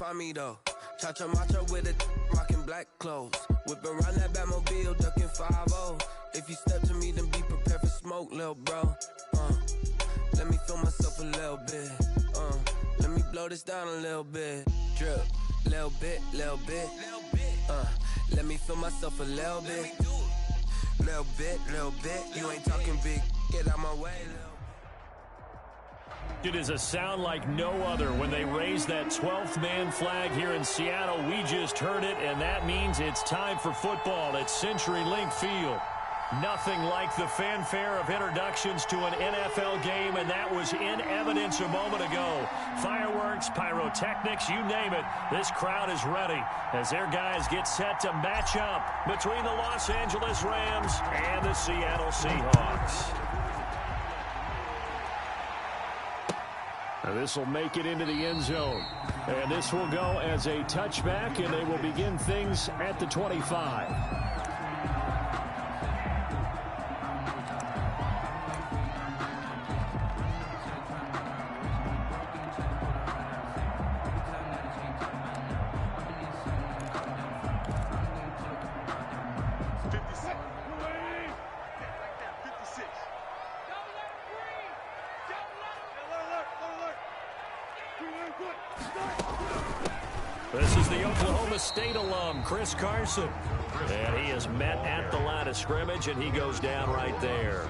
find me though. Cha-cha matcha with a rockin' black clothes. Whip around that Batmobile, ducking 5-0. If you step to me, then be prepared for smoke, lil' bro. Let me feel myself a little bit. Let me blow this down a little bit. Drip, little bit, little bit. Let me feel myself a little bit. Little bit, little bit. You ain't talking big. Get out my way, little. It is a sound like no other when they raise that 12th man flag here in Seattle. We just heard it, and that means it's time for football at CenturyLink Field. Nothing like the fanfare of introductions to an NFL game, and that was in evidence a moment ago. Fireworks, pyrotechnics, you name it. This crowd is ready as their guys get set to match up between the Los Angeles Rams and the Seattle Seahawks. Now this will make it into the end zone. And this will go as a touchback, and they will begin things at the 25. This is the Oklahoma State alum, Chris Carson. And he is met at the line of scrimmage, and he goes down right there.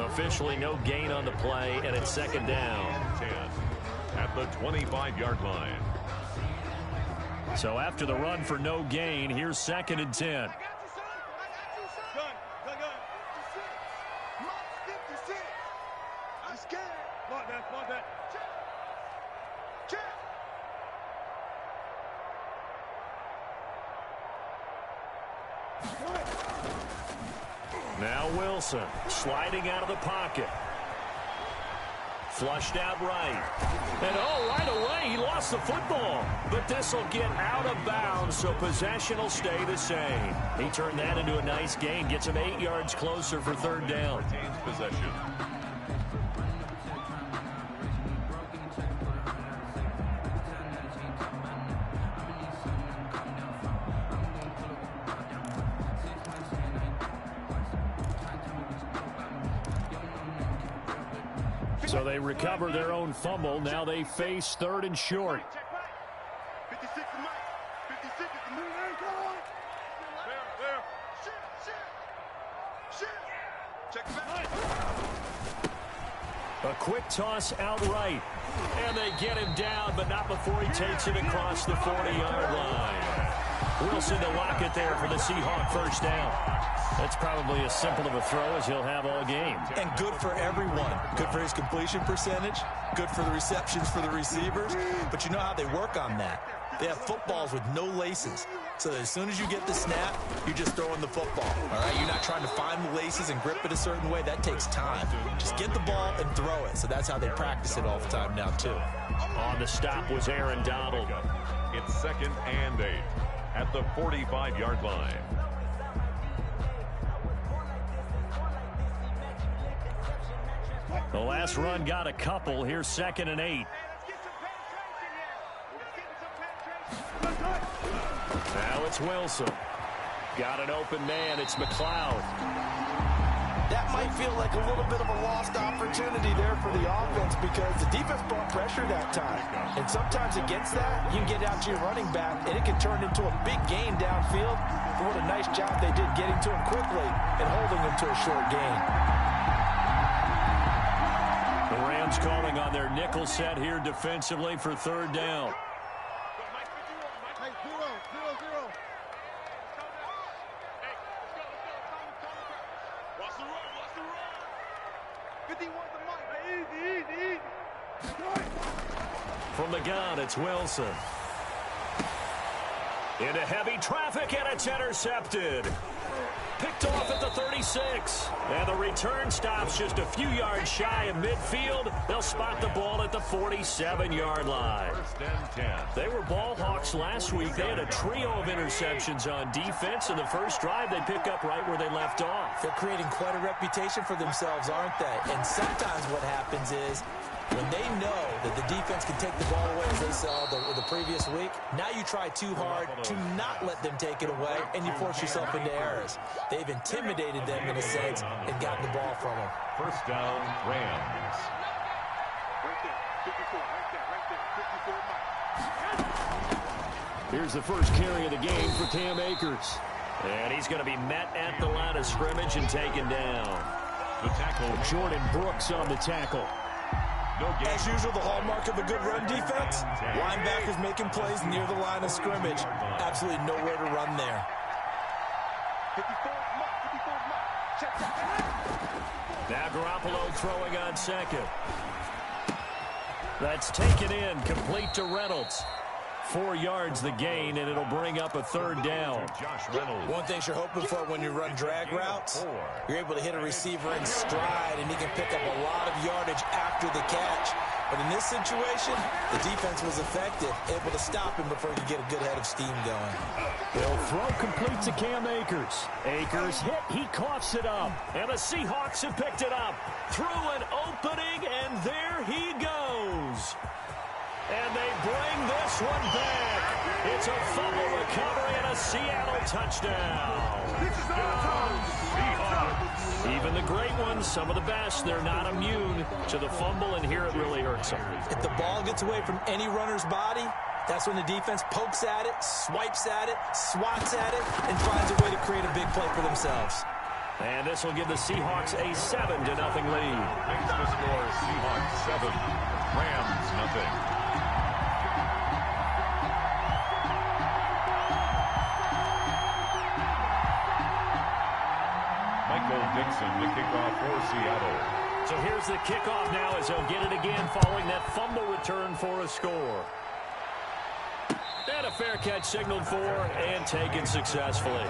Officially no gain on the play, and it's second down. 10 at the 25-yard line. So after the run for no gain, here's second and 10. Now Wilson sliding out of the pocket. Flushed out right. And right away he lost the football. But this will get out of bounds, so possession will stay the same. He turned that into a nice gain. Gets him 8 yards closer for third down. Retains possession. So they recover their own fumble. Now they face third and short. A quick toss outright. And they get him down, but not before he takes it across the 40-yard line. Wilson to lock it there for the Seahawk first down. That's probably as simple of a throw as he'll have all game. And good for everyone. Good for his completion percentage. Good for the receptions for the receivers. But you know how they work on that. They have footballs with no laces. So as soon as you get the snap, you're just throwing the football. All right, you're not trying to find the laces and grip it a certain way. That takes time. Just get the ball and throw it. So that's how they practice it all the time now, too. On the stop was Aaron Donald. It's second and 8 at the 45-yard line. The last run got a couple. Here's second and 8. Now it's Wilson. Got an open man. It's McLeod. That might feel like a little bit of a lost opportunity there for the offense because the defense brought pressure that time. And sometimes against that, you can get out to your running back, and it can turn into a big gain downfield. But what a nice job they did getting to him quickly and holding him to a short gain. The Rams calling on their nickel set here defensively for third down. From the gun, it's Wilson. Into heavy traffic, and it's intercepted. Picked off at the 36. And the return stops just a few yards shy of midfield. They'll spot the ball at the 47-yard line. First and 10. They were ball hawks last week. They had a trio of interceptions on defense. In the first drive, they pick up right where they left off. They're creating quite a reputation for themselves, aren't they? And sometimes what happens is When they know that the defense can take the ball away, as they saw the previous week, now you try too hard to not let them take it away, and you force yourself into errors. They've intimidated them in a sense and gotten the ball from them. First down, Rams. Here's the first carry of the game for Cam Akers. And he's going to be met at the line of scrimmage and taken down. The tackle, Jordan Brooks on the tackle. As usual, the hallmark of a good run defense, linebackers making plays near the line of scrimmage. Absolutely nowhere to run there. Now Garoppolo throwing on second. That's taken in, complete to Reynolds. 4 yards the gain, and it'll bring up a third down. One thing you're hoping for when you run drag routes, you're able to hit a receiver in stride, and he can pick up a lot of yardage after the catch. But in this situation, the defense was effective, able to stop him before he could get a good head of steam going. They'll throw complete to Cam Akers. Akers hit, he coughs it up. And the Seahawks have picked it up. Through an opening, and there he goes. And they bring this one back. It's a fumble recovery and a Seattle touchdown. Even the great ones, some of the best, they're not immune to the fumble, and here it really hurts them. If the ball gets away from any runner's body, that's when the defense pokes at it, swipes at it, swats at it, and finds a way to create a big play for themselves. And this will give the Seahawks a 7-0 lead. Makes the score Seahawks 7, Rams 0. Dixon, the kickoff for Seattle. So here's the kickoff now as he'll get it again following that fumble return for a score. And a fair catch signaled for and taken successfully.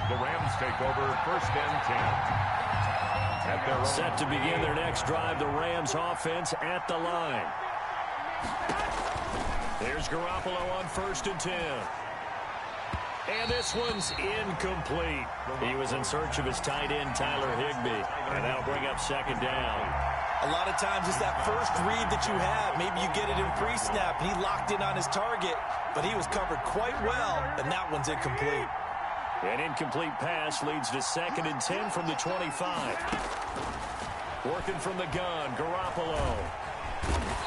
The Rams take over first and 10. Set to begin their next drive, the Rams offense at the line. There's Garoppolo on first and 10. And this one's incomplete. He was in search of his tight end, Tyler Higbee. And that'll bring up second down. A lot of times it's that first read that you have. Maybe you get it in pre-snap. He locked in on his target, but he was covered quite well, and that one's incomplete. An incomplete pass leads to second and 10 from the 25. Working from the gun, Garoppolo.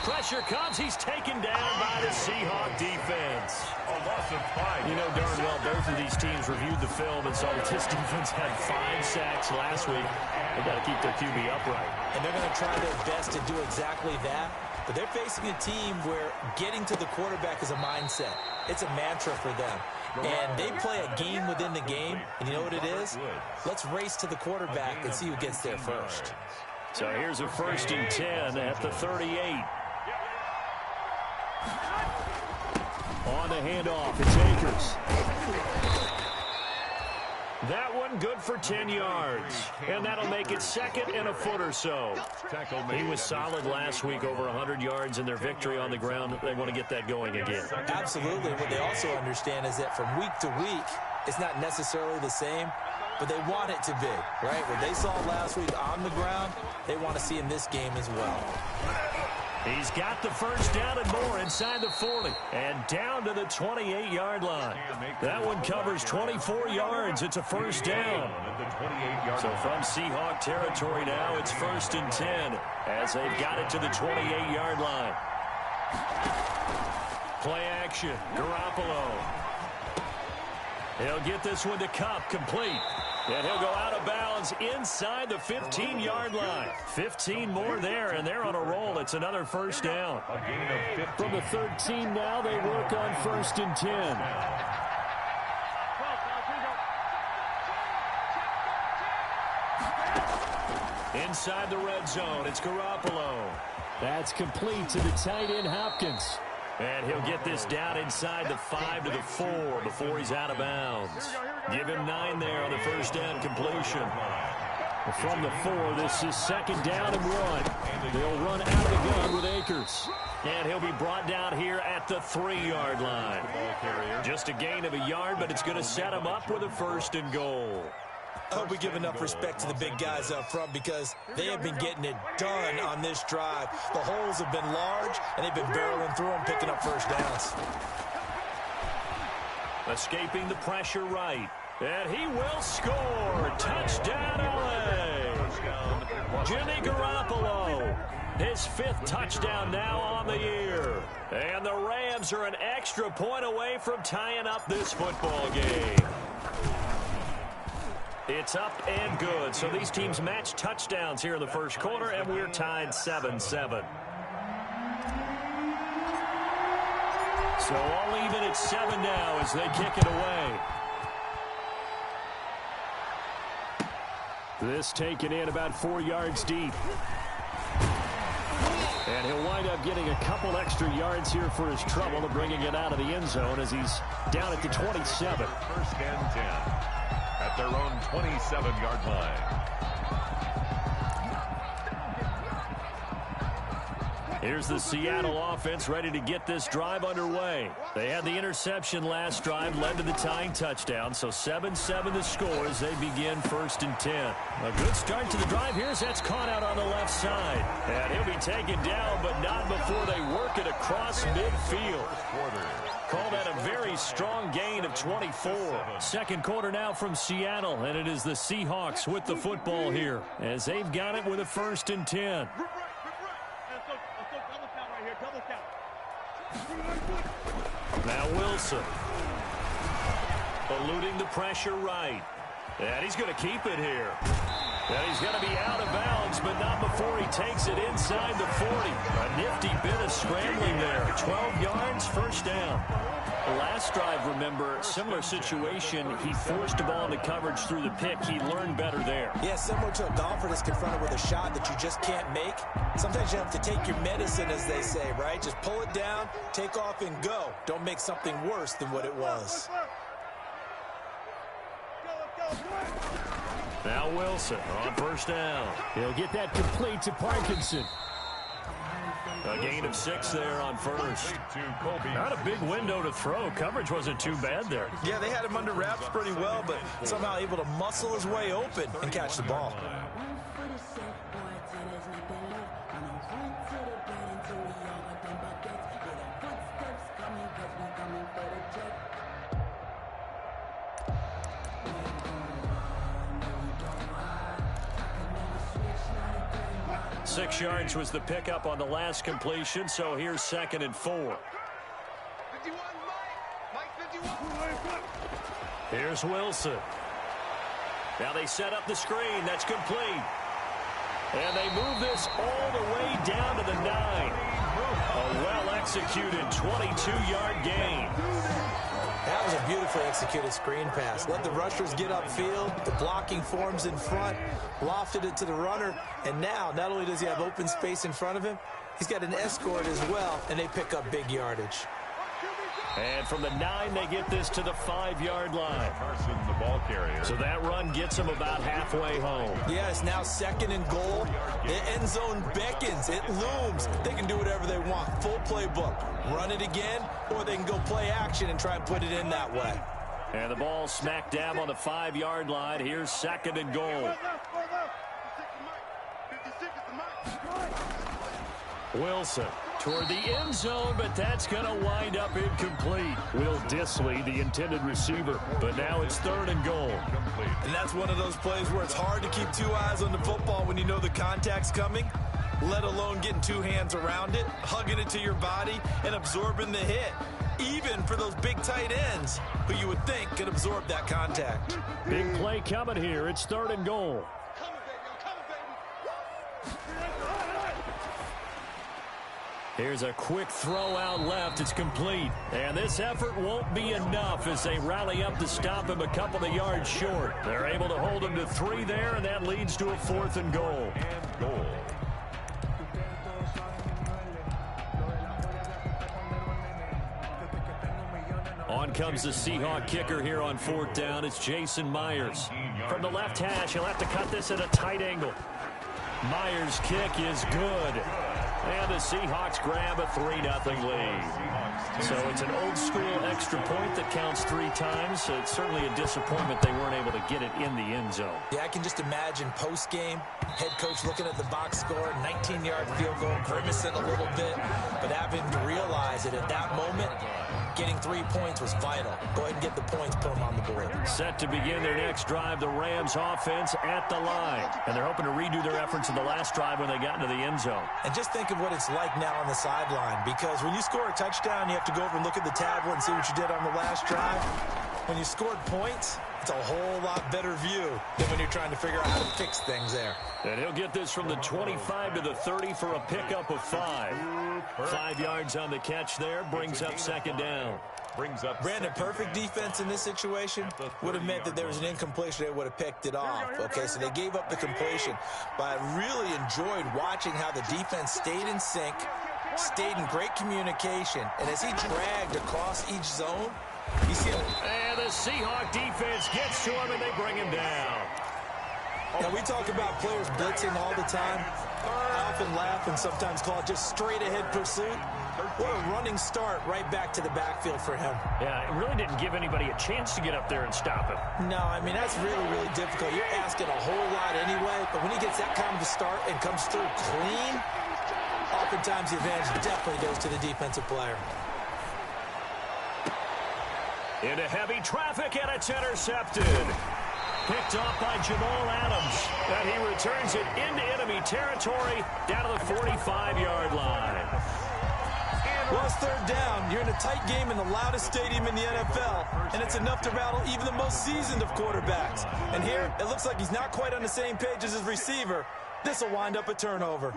Pressure comes. He's taken down by the Seahawk defense. A loss of 5. You know darn well both of these teams reviewed the film and saw that this defense had 5 sacks last week. They've got to keep their QB upright. And they're going to try their best to do exactly that. But they're facing a team where getting to the quarterback is a mindset. It's a mantra for them. And they play a game within the game. And you know what it is? Let's race to the quarterback and see who gets there first. So here's a first and 10 at the 38. On the handoff, it's Akers. That one good for 10 yards. And that'll make it second and a foot or so. He was solid last week, over 100 yards in their victory on the ground. They want to get that going again. Absolutely. What they also understand is that from week to week, it's not necessarily the same, but they want it to be, right? What they saw last week on the ground, they want to see in this game as well. He's got the first down and more inside the 40 and down to the 28-yard line. That one covers 24 yards. It's a first down. So from Seahawk territory now, it's first and 10 as they've got it to the 28-yard line. Play action, Garoppolo. He'll get this one to Kupp, complete. And he'll go out of bounds inside the 15-yard line. 15 more there, and they're on a roll. It's another first down. From the 13 now, they work on first and 10. Inside the red zone, it's Garoppolo. That's complete to the tight end, Hopkins. And he'll get this down inside the 5 to the 4 before he's out of bounds. Give him 9 there on the first down completion. From the 4, this is second down and 1. They'll run out of the gun with Akers. And he'll be brought down here at the 3-yard line. Just a gain of a yard, but it's going to set him up with a first and goal. I hope we give enough respect to the big guys up front because they have been getting it done on this drive. The holes have been large, and they've been barreling through them, picking up first downs. Escaping the pressure right. And he will score. Touchdown, LA. Jimmy Garoppolo. His 5th touchdown now on the year. And the Rams are an extra point away from tying up this football game. It's up and good. So these teams match touchdowns here in the first quarter, and we're tied 7-7. So all even at 7 now as they kick it away. This taken in about 4 yards deep. And he'll wind up getting a couple extra yards here for his trouble of bringing it out of the end zone as he's down at the 27. First and 10 at their own 27-yard line. Here's the Seattle offense ready to get this drive underway. They had the interception last drive, led to the tying touchdown, so 7-7 the score as they begin 1st and 10. A good start to the drive here as that's caught out on the left side. And he'll be taken down, but not before they work it across midfield. Call that a very strong gain of 24. Second quarter now from Seattle, and it is the Seahawks with the football here as they've got it with a 1st and 10. Now Wilson. Eluding the pressure right. And he's going to keep it here. And he's going to be out of bounds, but not before he takes it inside the 40. A nifty bit of scrambling there. 12 yards, first down. Last drive, remember, similar situation. He forced the ball into coverage through the pick. He learned better there. Yeah, similar to a golfer that's confronted with a shot that you just can't make. Sometimes you have to take your medicine, as they say, right? Just pull it down, take off, and go. Don't make something worse than what it was. Now Wilson on first down. He'll get that complete to Parkinson. A gain of 6 there on first. Not a big window to throw. Coverage wasn't too bad there. Yeah, they had him under wraps pretty well, but somehow able to muscle his way open and catch the ball. Six yards was the pickup on the last completion, so here's 2nd and 4. Here's Wilson. Now they set up the screen. That's complete. And they move this all the way down to the 9. A well-executed 22-yard gain. That was a beautifully executed screen pass. Let the rushers get upfield. The blocking forms in front. Lofted it to the runner. And now, not only does he have open space in front of him, he's got an escort as well, and they pick up big yardage. And from the 9, they get this to the 5-yard line. Carson, the ball carrier. So that run gets them about halfway home. Yeah, it's now 2nd and goal. The end zone beckons. It looms. They can do whatever they want. Full playbook. Run it again, or they can go play action and try and put it in that way. And the ball smack dab on the 5-yard line. Here's 2nd and goal. Wilson toward the end zone, but that's going to wind up incomplete. Will Dissly, the intended receiver, but now it's 3rd and goal. And that's one of those plays where it's hard to keep 2 eyes on the football when you know the contact's coming, let alone getting 2 hands around it, hugging it to your body, and absorbing the hit. Even for those big tight ends who you would think could absorb that contact. Big play coming here. It's 3rd and goal. Here's a quick throw out left. It's complete. And this effort won't be enough as they rally up to stop him a couple of yards short. They're able to hold him to 3 there, and that leads to a 4th and goal. On comes the Seahawk kicker here on 4th down. It's Jason Myers. From the left hash, he'll have to cut this at a tight angle. Myers' kick is good. And the Seahawks grab a 3-0 lead. So it's an old-school extra point that counts 3 times. So it's certainly a disappointment they weren't able to get it in the end zone. Yeah, I can just imagine post-game, head coach looking at the box score, 19-yard field goal, grimacing a little bit, but having to realize that at that moment, getting 3 points was vital. Go ahead and get the points, put them on the board. Set to begin their next drive, the Rams offense at the line. And they're hoping to redo their efforts in the last drive when they got into the end zone. And just think of what it's like now on the sideline, because when you score a touchdown, you have to go over and look at the tablet and see what you did on the last drive. When you scored points, it's a whole lot better view than when you're trying to figure out how to fix things there. And he'll get this from the 25 to the 30 for a pickup of 5. 5 yards on the catch there, brings up second down. Brandon, perfect defense in this situation would have meant that there was an incompletion. They would have picked it off. Okay, so they gave up the completion. But I really enjoyed watching how the defense stayed in sync, stayed in great communication. And as he dragged across each zone, you see him. And the Seahawk defense gets to him, and they bring him down. Now, we talk about players blitzing all the time. I often laugh and sometimes call it just straight-ahead pursuit. What a running start right back to the backfield for him. Yeah, it really didn't give anybody a chance to get up there and stop him. No, I mean, that's really, really difficult. You're asking a whole lot anyway, but when he gets that kind of a start and comes through clean, oftentimes the advantage definitely goes to the defensive player. Into heavy traffic, and it's intercepted. Picked off by Jamal Adams. And he returns it into enemy territory down to the 45-yard line. Well, it's third down. You're in a tight game in the loudest stadium in the NFL, and it's enough to rattle even the most seasoned of quarterbacks. And here, it looks like he's not quite on the same page as his receiver. This will wind up a turnover.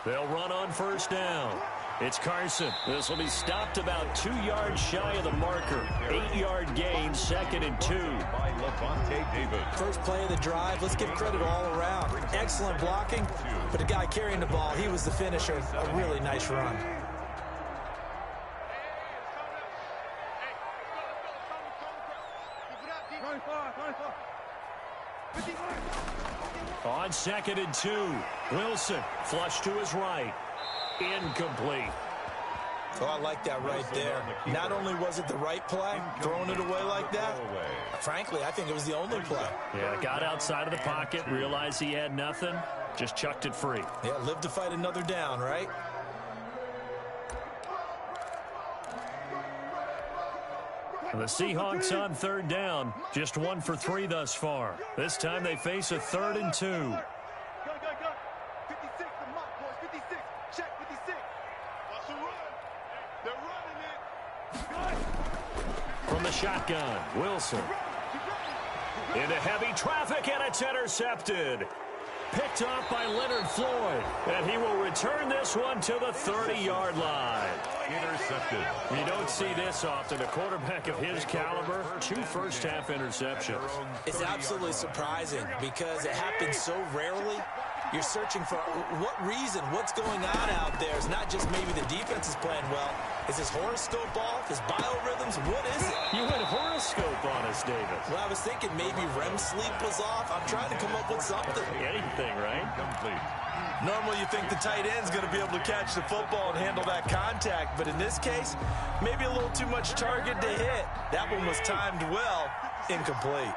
They'll run on first down. It's Carson. This will be stopped about 2 yards shy of the marker. 8-yard gain, 2nd and 2. By Levante David. First play of the drive. Let's give credit all around. Excellent blocking, but the guy carrying the ball, he was the finisher. A really nice run. On 2nd and 2, Wilson flush to his right. Incomplete. Oh, I like that right there. Not only was it the right play, throwing it away like that, frankly, I think it was the only play. Yeah, got outside of the pocket, realized he had nothing, just chucked it free. Yeah, live to fight another down, right? The Seahawks on third down, just 1 for 3 thus far. This time they face a 3rd and 2. From the shotgun, Wilson. Into heavy traffic, and it's intercepted. Picked off by Leonard Floyd. And he will return this one to the 30-yard line. Intercepted. You don't see this often. A quarterback of his caliber, 2 first-half interceptions. It's absolutely surprising because it happens so rarely. You're searching for what reason, what's going on out there. It's not just maybe the defense is playing well. Is his horoscope off? His biorhythms? What is it? You went horoscope on us, David. Well, I was thinking maybe REM sleep was off. I'm trying to come up with something. Anything, right? Complete. Normally you think the tight end's going to be able to catch the football and handle that contact, but in this case, maybe a little too much target to hit. That one was timed well. Incomplete.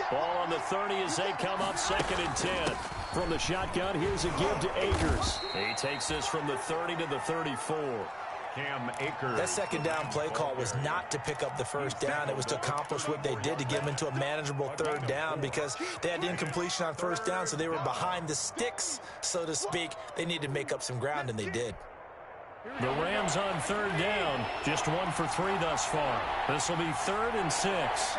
Ball on the 30 as they come up 2nd and 10. From the shotgun, here's a give to Akers. He takes this from the 30 to the 34. Cam Akers. That second down play call was not to pick up the first down. It was to accomplish what they did to get them into a manageable third down because they had incompletion on first down, so they were behind the sticks, so to speak. They needed to make up some ground, and they did. The Rams on third down, just 1 for 3 thus far. This will be 3rd and 6.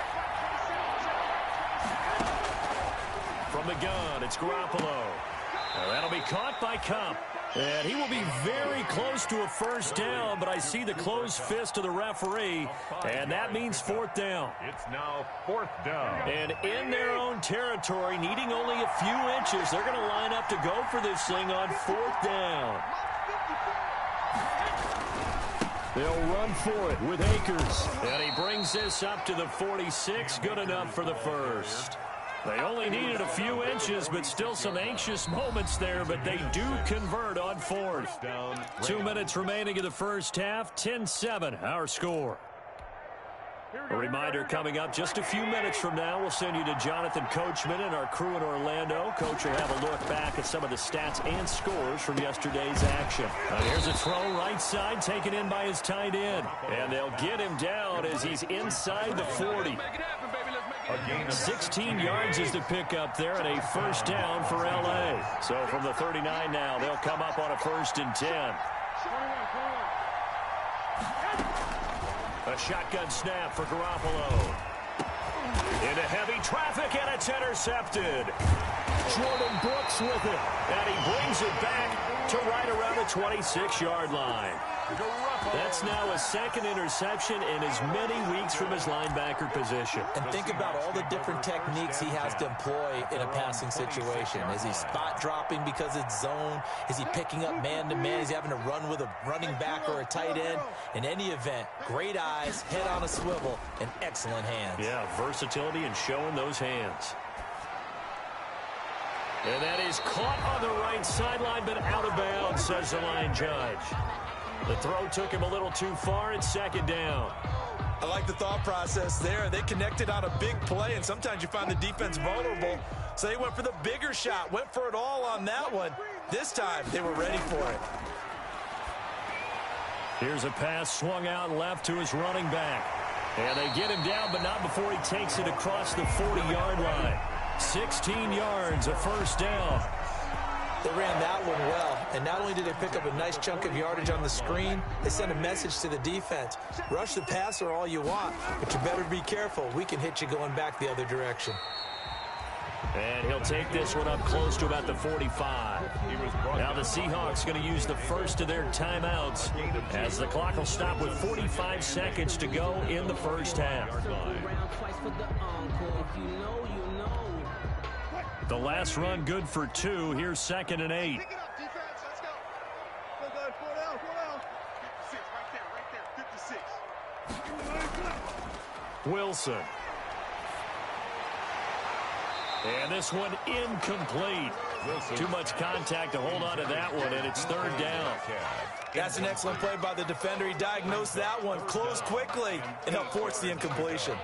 From the gun, it's Garoppolo. Now that'll be caught by Kupp. And he will be very close to a first down, but I see the closed fist of the referee, and that means 4th down. It's now 4th down. And in their own territory, needing only a few inches, they're going to line up to go for this thing on 4th down. They'll run for it with Akers. And he brings this up to the 46. Good enough for the first. They only needed a few inches, but still some anxious moments there, but they do convert on fourth. 2 minutes remaining in the first half, 10-7, our score. A reminder coming up just a few minutes from now, we'll send you to Jonathan Coachman and our crew in Orlando. Coach will have a look back at some of the stats and scores from yesterday's action. Here's a throw right side taken in by his tight end. And they'll get him down as he's inside the 40. 16 yards is the pickup there and a first down for L.A. So from the 39 now, they'll come up on a 1st and 10. A shotgun snap for Garoppolo. Into heavy traffic, and it's intercepted. Jordan Brooks with it, and he brings it back to right around the 26-yard line. That's now a second interception in as many weeks from his linebacker position. And think about all the different techniques he has to employ in a passing situation. Is he spot dropping because it's zone? Is he picking up man-to-man? Is he having to run with a running back or a tight end? In any event, great eyes, head on a swivel, and excellent hands. Yeah, versatility and showing those hands. And that is caught on the right sideline, but out of bounds, says the line judge. The throw took him a little too far. It's 2nd down. I like the thought process there. They connected on a big play, and sometimes you find the defense vulnerable. So they went for the bigger shot, went for it all on that one. This time, they were ready for it. Here's a pass swung out left to his running back. And they get him down, but not before he takes it across the 40-yard line. 16 yards, a first down. They ran that one well, and not only did they pick up a nice chunk of yardage on the screen, they sent a message to the defense. Rush the passer all you want, but you better be careful. We can hit you going back the other direction. And he'll take this one up close to about the 45. Now the Seahawks going to use the first of their timeouts as the clock will stop with 45 seconds to go in the first half. The last run good for 2. Here's 2nd and 8. Wilson. And this one incomplete. Too much contact to hold on to that one, and it's 3rd down. That's an excellent play by the defender. He diagnosed that one, closed quickly, and helped force the incompletion.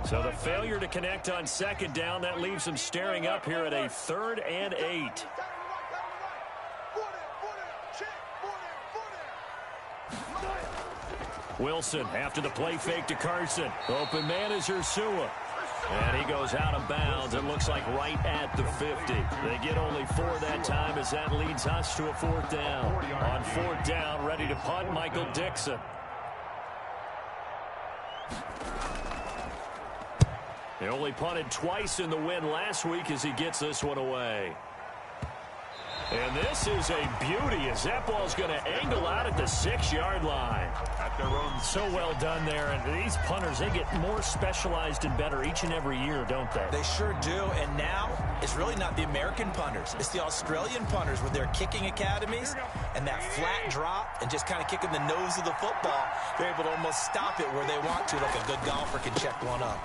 So the failure to connect on 2nd down, that leaves him staring up here at a 3rd and 8. Wilson after the play fake to Carson. Open man is Ursua. And he goes out of bounds. It looks like right at the 50. They get only 4 that time as that leads us to a 4th down. On 4th down, ready to punt, Michael Dixon. He only punted twice in the win last week as he gets this one away. And this is a beauty as that ball's going to angle out at the 6-yard line. So well done there. And these punters, they get more specialized and better each and every year, don't they? They sure do. And now it's really not the American punters. It's the Australian punters with their kicking academies and that flat drop and just kind of kicking the nose of the football. They're able to almost stop it where they want to, like a good golfer can check one up.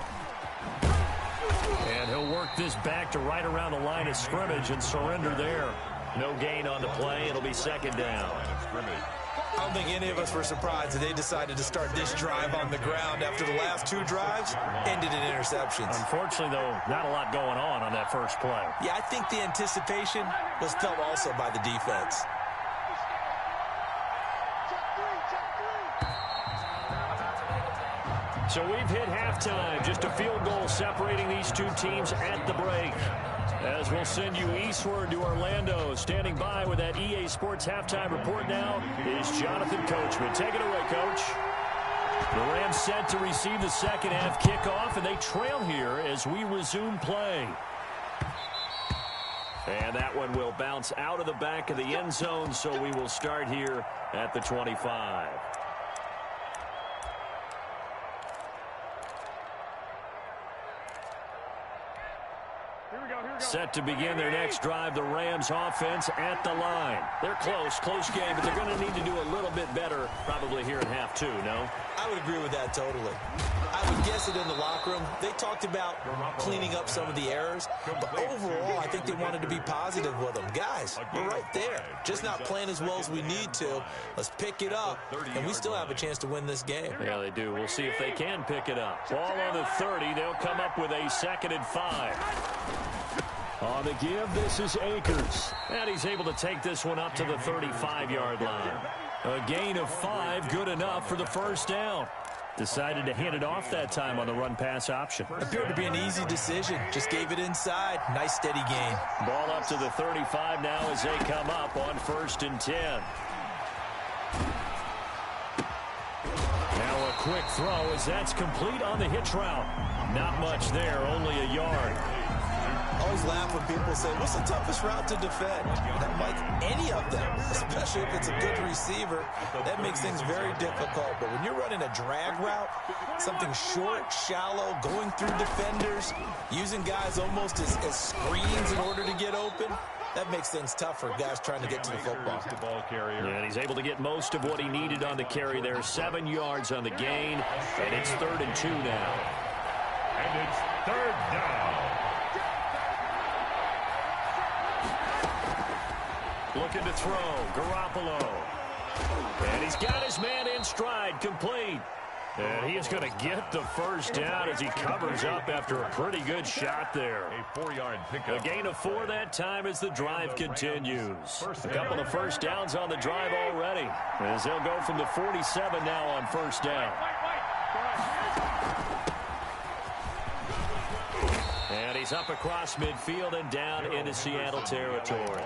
And he'll work this back to right around the line of scrimmage and surrender there. No gain on the play. It'll be 2nd down. I don't think any of us were surprised that they decided to start this drive on the ground after the last 2 drives ended in interceptions. Unfortunately, though, not a lot going on that first play. Yeah, I think the anticipation was felt also by the defense. So we've hit halftime. Just a field goal separating these two teams at the break. As we'll send you eastward to Orlando. Standing by with that EA Sports halftime report now is Jonathan Coachman. Take it away, Coach. The Rams set to receive the second half kickoff, and they trail here as we resume play. And that one will bounce out of the back of the end zone, so we will start here at the 25. Set to begin their next drive, the Rams offense at the line. They're close game, but they're going to need to do a little bit better probably here in half two, no? I would agree with that totally. I would guess it in the locker room. They talked about cleaning up some of the errors, but overall, I think they wanted to be positive with them. Guys, we're right there. Just not playing as well as we need to. Let's pick it up, and we still have a chance to win this game. Yeah, they do. We'll see if they can pick it up. Ball on the 30. They'll come up with a 2nd and 5. On the give, this is Akers. And he's able to take this one up to the 35-yard line. A gain of 5, good enough for the first down. Decided to hand it off that time on the run-pass option. Appeared to be an easy decision. Just gave it inside. Nice, steady gain. Ball up to the 35 now as they come up on 1st and 10. Now a quick throw as that's complete on the hitch route. Not much there, only a yard. Always laugh when people say, what's the toughest route to defend? Not like any of them, especially if it's a good receiver. That makes things very difficult. But when you're running a drag route, something short, shallow, going through defenders, using guys almost as screens in order to get open, that makes things tough for guys trying to get to the football. And he's able to get most of what he needed on the carry there. 7 yards on the gain, and it's 3rd and 2 now. And it's 3rd down. Looking to throw, Garoppolo. And he's got his man in stride, complete. And he is going to get the first down as he covers up after a pretty good shot there. A 4-yard pickup. A gain of 4 that time as the drive continues. A couple of first downs on the drive already. As they'll go from the 47 now on 1st down. And he's up across midfield and down into Seattle territory.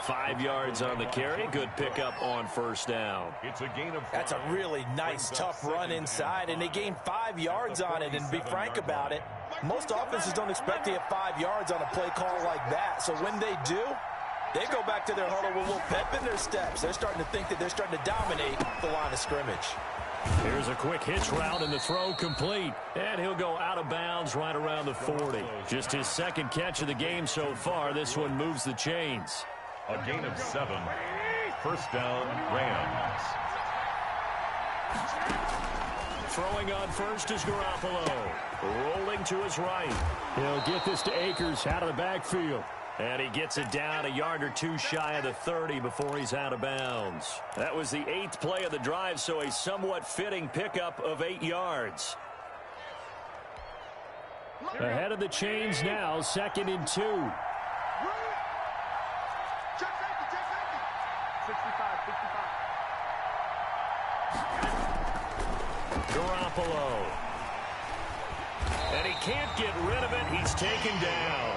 5 yards on the carry. Good pickup on 1st down. It's a gain of 5. That's a really nice, tough run inside, and they gained 5 yards on it. And to be frank about it, most offenses don't expect to get 5 yards on a play call like that. So when they do, they go back to their huddle with a little pep in their steps. They're starting to think that they're starting to dominate the line of scrimmage. Here's a quick hitch route, and the throw complete. And he'll go out of bounds right around the 40. Just his 2nd catch of the game so far. This one moves the chains. A gain of 7. 1st down, Rams. Throwing on 1st is Garoppolo. Rolling to his right. He'll get this to Akers out of the backfield. And he gets it down a yard or 2 shy of the 30 before he's out of bounds. That was the 8th play of the drive, so a somewhat fitting pickup of 8 yards. Ahead of the chains now, 2nd and 2. Garoppolo. And he can't get rid of it. He's taken down.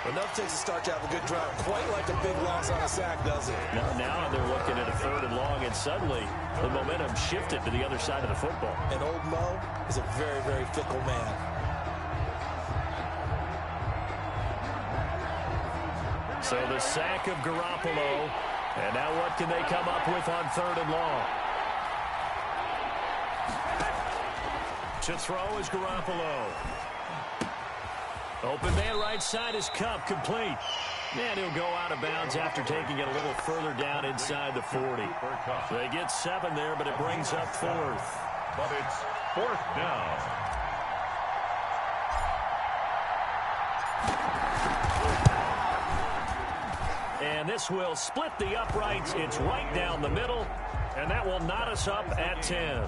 Enough takes a start to have a good drive. Quite like a big loss on a sack, does it? Now they're looking at a 3rd and long, and suddenly the momentum shifted to the other side of the football. And old Mo is a very, very fickle man. So the sack of Garoppolo. And now what can they come up with on 3rd and long? To throw is Garoppolo. Open man right side is Kupp, complete. And he'll go out of bounds after taking it a little further down inside the 40. So they get 7 there, but it brings up 4th. But it's 4th down. And this will split the uprights. It's right down the middle. And that will knot us up at 10.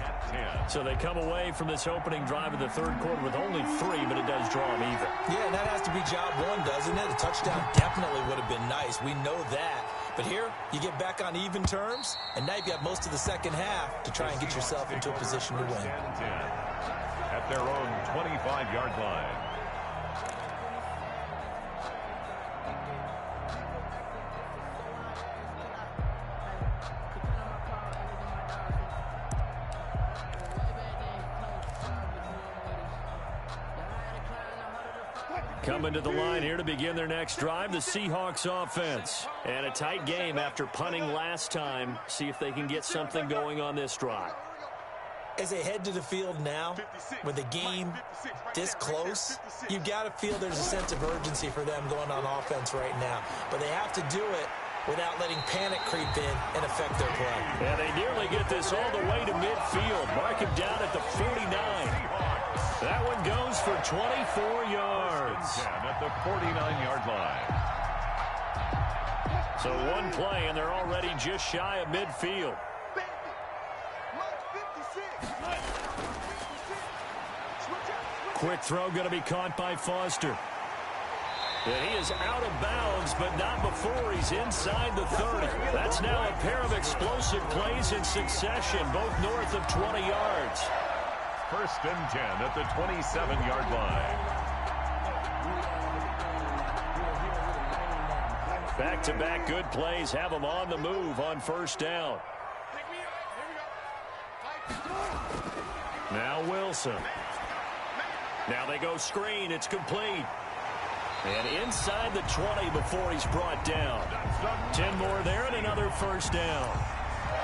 So they come away from this opening drive of the 3rd quarter with only 3, but it does draw them even. Yeah, and that has to be job 1, doesn't it? A touchdown definitely would have been nice. We know that. But here, you get back on even terms, and now you've got most of the 2nd half to try and get yourself into a position to win. At their own 25-yard line. Coming to the line here to begin their next drive, the Seahawks offense. And a tight game after punting last time. See if they can get something going on this drive. As they head to the field now, with the game this close, you've got to feel there's a sense of urgency for them going on offense right now. But they have to do it without letting panic creep in and affect their play. And they nearly get this all the way to midfield. Mark him down at the 49. That one goes for 24 yards. At the 49-yard line. So one play, and they're already just shy of midfield. Quick throw going to be caught by Foster. And he is out of bounds, but not before he's inside the 30. That's now a pair of explosive plays in succession, both north of 20 yards. First and 10 at the 27-yard line. Back-to-back good plays have them on the move on first down. Now Wilson. Now they go screen. It's complete. And inside the 20 before he's brought down. 10 more there and another first down.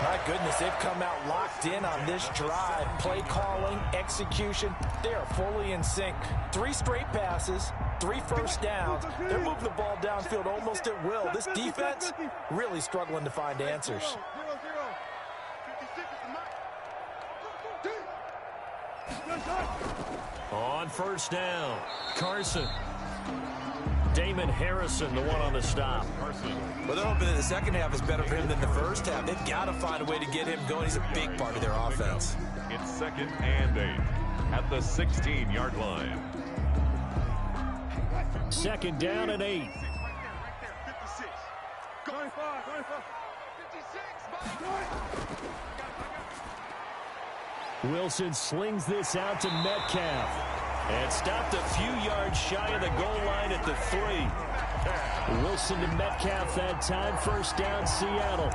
My goodness, they've come out locked in on this drive. Play calling, execution, they are fully in sync. 3 straight passes, 3 first downs. They're moving the ball downfield almost at will. This defense really struggling to find answers. On first down, Carson. Damon Harrison, the one on the stop. Well, they're hoping that the second half is better for him than the first half. They've got to find a way to get him going. He's a big part of their offense. It's second and 8 at the 16-yard line. Second down and 8. Wilson slings this out to Metcalf. And stopped a few yards shy of the goal line at the 3. Wilson to Metcalf that time. First down, Seattle.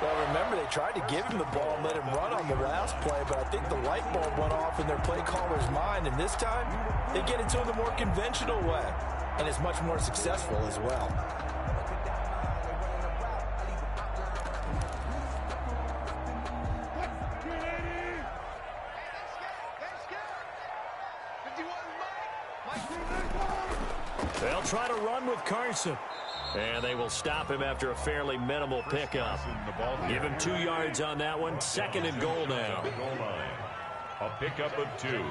Well, remember, they tried to give him the ball and let him run on the last play, but I think the light bulb went off in their play caller's mind, and this time they get it to him the more conventional way, and it's much more successful as well. They'll try to run with Carson. And they will stop him after a fairly minimal pickup. Give him 2 yards on that one. Second and goal now. A pickup of 2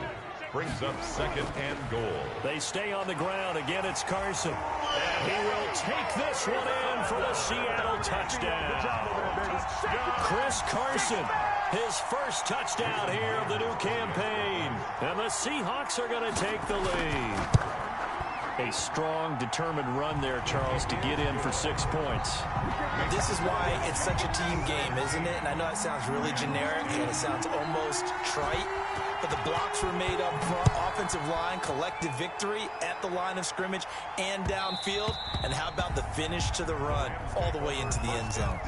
brings up second and goal. They stay on the ground. Again, it's Carson. And he will take this one in for the Seattle touchdown. Chris Carson, his first touchdown here of the new campaign. And the Seahawks are going to take the lead. A strong, determined run there, Charles, to get in for 6 points. This is why it's such a team game, isn't it? And I know it sounds really generic and it sounds almost trite, but the blocks were made up front, offensive line, collective victory at the line of scrimmage and downfield. And how about the finish to the run all the way into the end zone?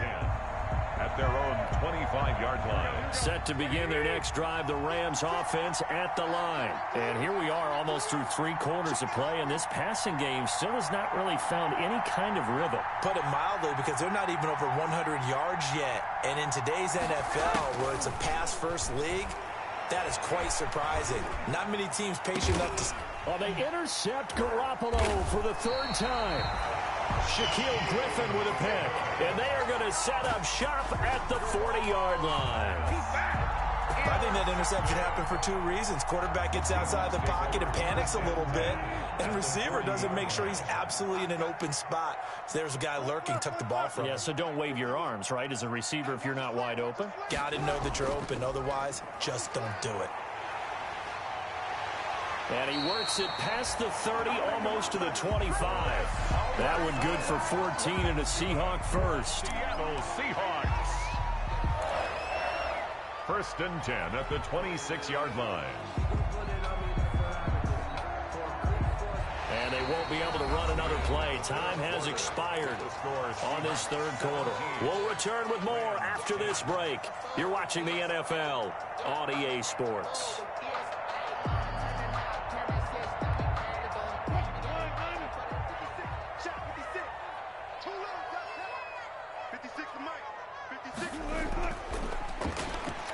At their own 25-yard line. Set to begin their next drive, the Rams offense at the line. And here we are almost through 3 quarters of play, and this passing game still has not really found any kind of rhythm. Put it mildly, because they're not even over 100 yards yet. And in today's NFL, where it's a pass-first league, that is quite surprising. Not many teams patient enough to... Well, they intercept Garoppolo for the 3rd time. Shaquille Griffin with a pick. And they are going to set up shop at the 40-yard line. I think that interception happened for 2 reasons. Quarterback gets outside the pocket and panics a little bit. And receiver doesn't make sure he's absolutely in an open spot. So there's a guy lurking, took the ball from him. Yeah, so don't wave your arms, right, as a receiver if you're not wide open. Got to know that you're open. Otherwise, just don't do it. And he works it past the 30, almost to the 25. That one good for 14 and a Seahawk first. Seattle Seahawks. First and 10 at the 26-yard line. And they won't be able to run another play. Time has expired on this 3rd quarter. We'll return with more after this break. You're watching the NFL on EA Sports.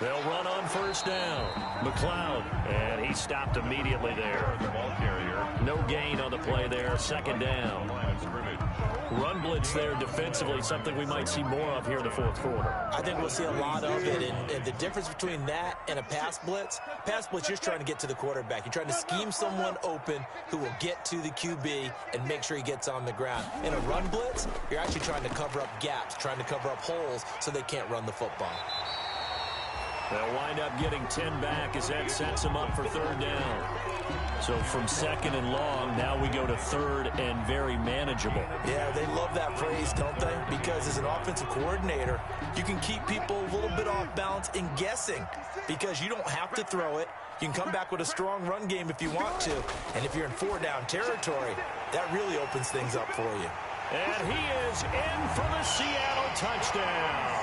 They'll run on first down. McLeod, and he stopped immediately there. The ball carrier. No gain on the play there. Second down. Run blitz there defensively, something we might see more of here in the fourth quarter. I think we'll see a lot of it, and the difference between that and a pass blitz, you're just trying to get to the quarterback. You're trying to scheme someone open who will get to the QB and make sure he gets on the ground. In a run blitz, you're actually trying to cover up gaps, trying to cover up holes so they can't run the football. They'll wind up getting 10 back as that sets them up for third down. So from second and long, now we go to third and very manageable. Yeah, they love that phrase, don't they? Because as an offensive coordinator, you can keep people a little bit off balance and guessing because you don't have to throw it. You can come back with a strong run game if you want to. And if you're in four-down territory, that really opens things up for you. And he is in for the Seattle touchdown.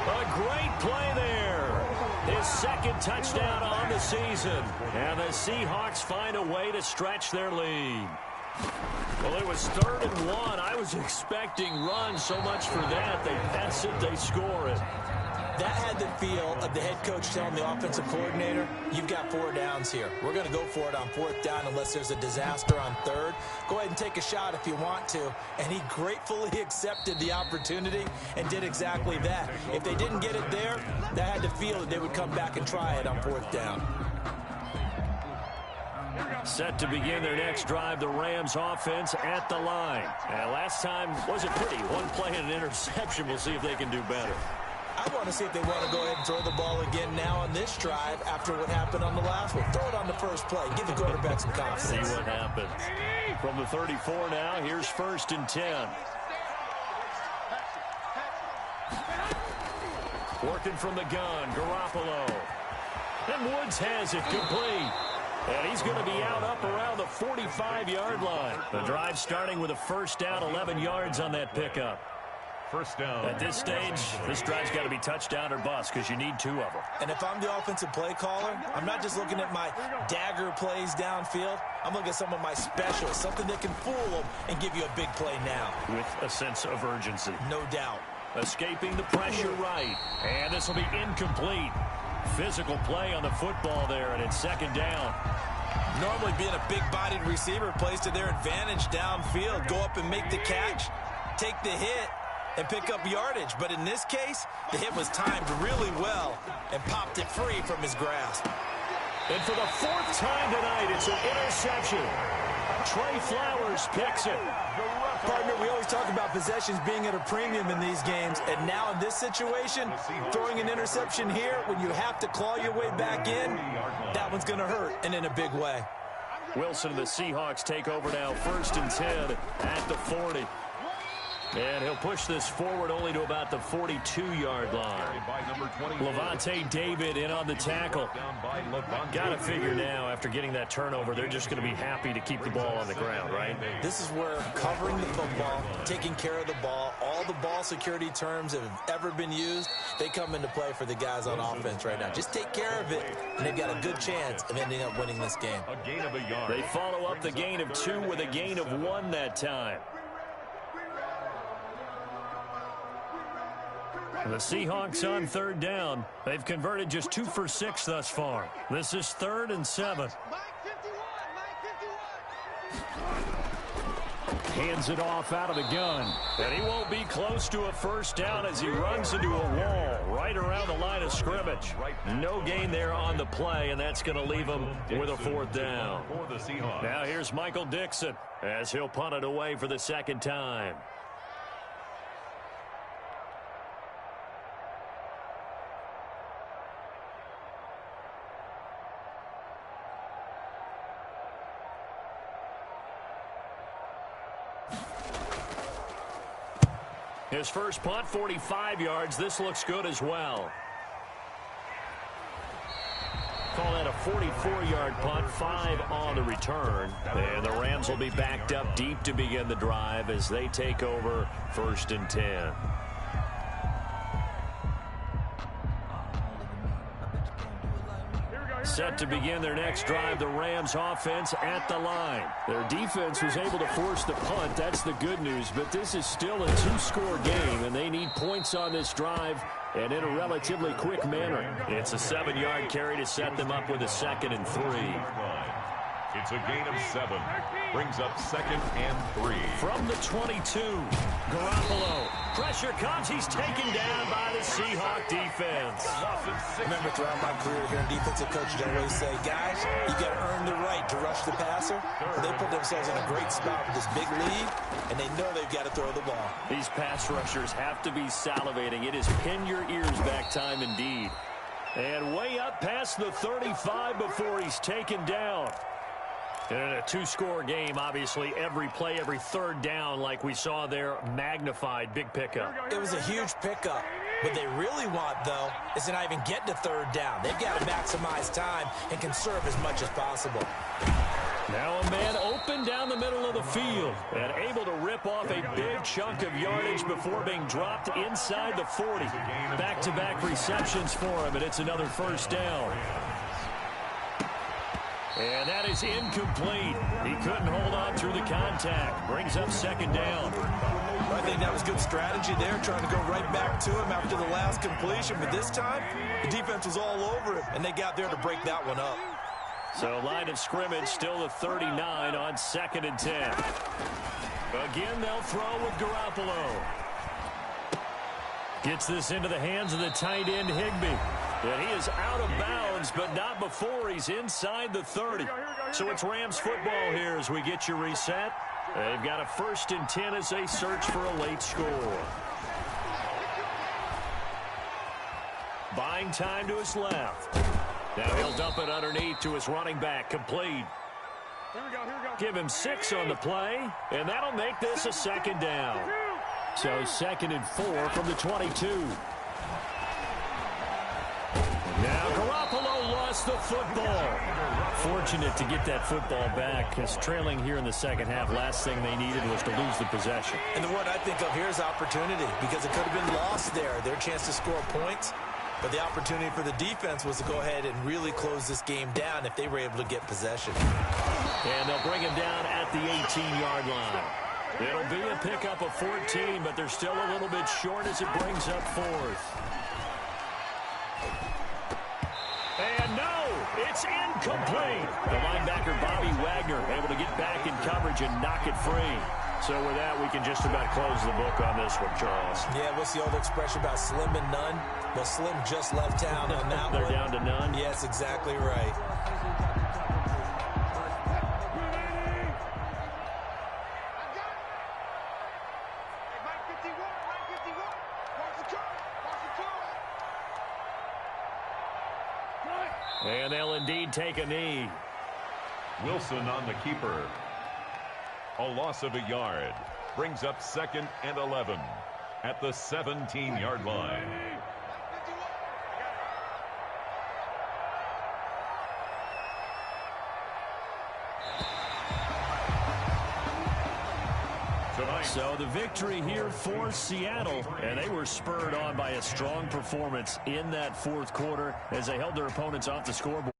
A great play there. His second touchdown on the season. And the Seahawks find a way to stretch their lead. Well, it was 3rd and 1. I was expecting run so much for that. They pass it, they score it. That had the feel of the head coach telling the offensive coordinator, you've got 4 downs here. We're going to go for it on 4th down unless there's a disaster on 3rd. Go ahead and take a shot if you want to. And he gratefully accepted the opportunity and did exactly that. If they didn't get it there, that had the feel that they would come back and try it on 4th down. Set to begin their next drive, the Rams offense at the line. And last time wasn't pretty. One play and an interception. We'll see if they can do better. I want to see if they want to go ahead and throw the ball again now on this drive after what happened on the last one. Throw it on the first play. Give the quarterback some confidence. See what happens. From the 34 now, here's 1st and 10. Working from the gun, Garoppolo. And Woods has it complete. And he's going to be up around the 45-yard line. The drive starting with a first down, 11 yards on that pickup. First down. At this stage, this drive's got to be touchdown or bust because you need 2 of them. And if I'm the offensive play caller, I'm not just looking at my dagger plays downfield. I'm looking at some of my specials, something that can fool them and give you a big play now. With a sense of urgency. No doubt. Escaping the pressure right. And this will be incomplete. Physical play on the football there, and it's 2nd down. Normally being a big-bodied receiver plays to their advantage downfield. Go up and make the catch, take the hit, and pick up yardage. But in this case, the hit was timed really well and popped it free from his grasp. And for the 4th time tonight, it's an interception. Trey Flowers picks it. Partner, we always talk about possessions being at a premium in these games, and now in this situation, throwing an interception here when you have to claw your way back in, that one's going to hurt, and in a big way. Wilson and the Seahawks take over now, 1st and 10 at the 40. And he'll push this forward only to about the 42-yard line. Levante David in on the tackle. Got to figure now, after getting that turnover, they're just going to be happy to keep the ball on the ground, right? This is where covering the football, taking care of the ball, all the ball security terms that have ever been used, they come into play for the guys on offense right now. Just take care of it, and they've got a good chance of ending up winning this game. A gain of a yard. They follow up the gain of 2 with a gain of 1 that time. The Seahawks on 3rd down. They've converted just 2 for 6 thus far. This is 3rd and 7. Hands it off out of the gun. And he won't be close to a first down as he runs into a wall right around the line of scrimmage. No gain there on the play, and that's going to leave him with a 4th down. Now here's Michael Dixon as he'll punt it away for the 2nd time. His first punt, 45 yards. This looks good as well. Call that a 44-yard punt, 5 on the return. And the Rams will be backed up deep to begin the drive as they take over 1st and 10. Set to begin their next drive, the Rams offense at the line. Their defense was able to force the punt. That's the good news, but this is still a 2-score game, and they need points on this drive and in a relatively quick manner. It's a 7-yard carry to set them up with a 2nd and 3. It's a gain of 7. Brings up 2nd and 3. From the 22, Garoppolo. Pressure comes. He's taken down by the Seahawk defense. I remember throughout my career here in defensive coaches, I always say, guys, you got to earn the right to rush the passer. They put themselves in a great spot with this big lead, and they know they've got to throw the ball. These pass rushers have to be salivating. It is pin your ears back time indeed. And way up past the 35 before he's taken down. And in a 2-score game, obviously, every play, every 3rd down, like we saw there, magnified. Big pickup. It was a huge pickup. What they really want, though, is to not even get to 3rd down. They've got to maximize time and conserve as much as possible. Now a man open down the middle of the field and able to rip off a big chunk of yardage before being dropped inside the 40. Back-to-back receptions for him, and it's another 1st down. And that is incomplete. He couldn't hold on through the contact. Brings up 2nd down. I think that was good strategy there, trying to go right back to him after the last completion. But this time, the defense was all over him, and they got there to break that one up. So line of scrimmage still the 39 on 2nd and 10. Again, they'll throw with Garoppolo. Gets this into the hands of the tight end, Higbee. And he is out of bounds, but not before he's inside the 30. So it's Rams football here as we get you reset. They've got a 1st and 10 as they search for a late score. Buying time to his left. Now he'll dump it underneath to his running back, complete. Here we go. Give him 6 on the play, and that'll make this a 2nd down. So 2nd and 4 from the 22. Now Garoppolo lost the football. Fortunate to get that football back, because trailing here in the 2nd half, last thing they needed was to lose the possession. And the word I think of here is opportunity, because it could have been lost there. Their chance to score points, but the opportunity for the defense was to go ahead and really close this game down if they were able to get possession. And they'll bring him down at the 18-yard line. It'll be a pickup of 14, but they're still a little bit short as it brings up 4th. And no, it's incomplete. The linebacker, Bobby Wagner, able to get back in coverage and knock it free. So with that, we can just about close the book on this one, Charles. Yeah, what's the old expression about slim and none? Well, Slim just left town on that They're one. down to none? Yes, exactly right. And they'll indeed take a knee. Wilson on the keeper. A loss of a yard. Brings up 2nd and 11 at the 17-yard line. So the victory here for Seattle, and they were spurred on by a strong performance in that 4th quarter as they held their opponents off the scoreboard.